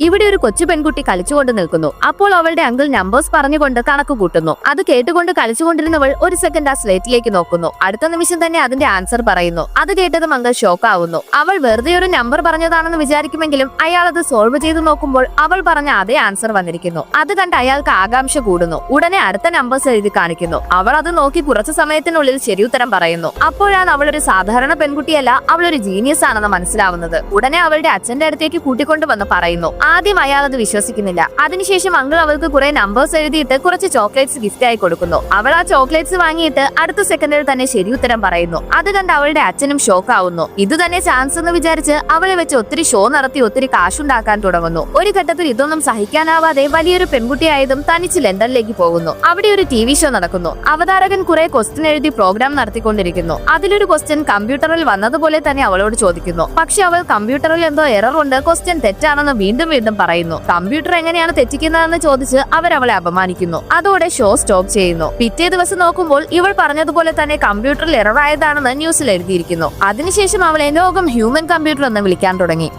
ഇവിടെ ഒരു കൊച്ചു പെൺകുട്ടി കളിച്ചുകൊണ്ട് നിൽക്കുന്നു. അപ്പോൾ അവളുടെ അങ്കിൾ നമ്പേഴ്സ് പറഞ്ഞുകൊണ്ട് കണക്ക് കൂട്ടുന്നു. അത് കേട്ടുകൊണ്ട് കളിച്ചുകൊണ്ടിരുന്നവൾ ഒരു സെക്കൻഡ് ആ സ്ലേറ്റിലേക്ക് നോക്കുന്നു. അടുത്ത നിമിഷം തന്നെ അതിന്റെ ആൻസർ പറയുന്നു. അത് കേട്ടതും അങ്കിൾ ഷോക്ക് ആവുന്നു. അവൾ വെറുതെ ഒരു നമ്പർ പറഞ്ഞതാണെന്ന് വിചാരിക്കുമെങ്കിലും അയാൾ അത് സോൾവ് ചെയ്ത് നോക്കുമ്പോൾ അവൾ പറഞ്ഞ അതേ ആൻസർ വന്നിരിക്കുന്നു. അത് കണ്ട് അയാൾക്ക് ആകാംക്ഷ കൂടുന്നു. ഉടനെ അടുത്ത നമ്പേഴ്സ് എഴുതി കാണിക്കുന്നു. അവൾ അത് നോക്കി കുറച്ചു സമയത്തിനുള്ളിൽ ശരിയുത്തരം പറയുന്നു. അപ്പോഴാണ് അവൾ ഒരു സാധാരണ പെൺകുട്ടിയല്ല, അവൾ ഒരു ജീനിയസ് ആണെന്ന് മനസ്സിലാവുന്നത്. ഉടനെ അവളുടെ അച്ഛന്റെ അടുത്തേക്ക് കൂട്ടിക്കൊണ്ടുവന്ന് പറയുന്നു. ആദ്യം അയാൾ അത് വിശ്വസിക്കുന്നില്ല. അതിനുശേഷം അങ്കിൾ അവൾക്ക് കുറെ നമ്പേഴ്സ് എഴുതിയിട്ട് കുറച്ച് ചോക്ലേറ്റ്സ് ഗിഫ്റ്റ് ആയി കൊടുക്കുന്നു. അവൾ ആ ചോക്ലേറ്റ്സ് വാങ്ങിയിട്ട് അടുത്ത സെക്കൻഡിൽ തന്നെ ശരിയുത്തരം പറയുന്നു. അത് കണ്ട് അവളുടെ അച്ഛനും ഷോക്ക് ആവുന്നു. ഇത് തന്നെ ചാൻസ് എന്ന് വിചാരിച്ച് അവളെ വെച്ച് ഒത്തിരി ഷോ നടത്തി ഒത്തിരി കാശുണ്ടാക്കാൻ തുടങ്ങുന്നു. ഒരു ഘട്ടത്തിൽ ഇതൊന്നും സഹിക്കാനാവാതെ വലിയൊരു പെൺകുട്ടിയായതും തനിച്ച് ലണ്ടനിലേക്ക് പോകുന്നു. അവിടെ ഒരു TV ഷോ നടക്കുന്നു. അവതാരകൻ കുറെ ക്വസ്റ്റ്യൻ എഴുതി പ്രോഗ്രാം നടത്തിക്കൊണ്ടിരിക്കുന്നു. അതിലൊരു ക്വസ്റ്റ്യൻ കമ്പ്യൂട്ടറിൽ വന്നതുപോലെ തന്നെ അവളോട് ചോദിക്കുന്നു. പക്ഷെ അവൾ കമ്പ്യൂട്ടറിൽ എന്തോ എറർ ഉണ്ട്, ക്വസ്റ്റ്യൻ തെറ്റാണെന്ന് വീണ്ടും പറയുന്നു. കമ്പ്യൂട്ടർ എങ്ങനെയാണ് തെറ്റിക്കുന്നതെന്ന് ചോദിച്ച് അവളെ അപമാനിക്കുന്നു. അതോടെ ഷോ സ്റ്റോപ്പ് ചെയ്യുന്നു. പിറ്റേ ദിവസം നോക്കുമ്പോൾ ഇവൾ പറഞ്ഞതുപോലെ തന്നെ കമ്പ്യൂട്ടറിൽ എറർ ആയതാണെന്ന് ന്യൂസിൽ എഴുതിയിരിക്കുന്നു. അതിനുശേഷം അവളെ ലോകം ഹ്യൂമൻ കമ്പ്യൂട്ടർ എന്ന് വിളിക്കാൻ തുടങ്ങി.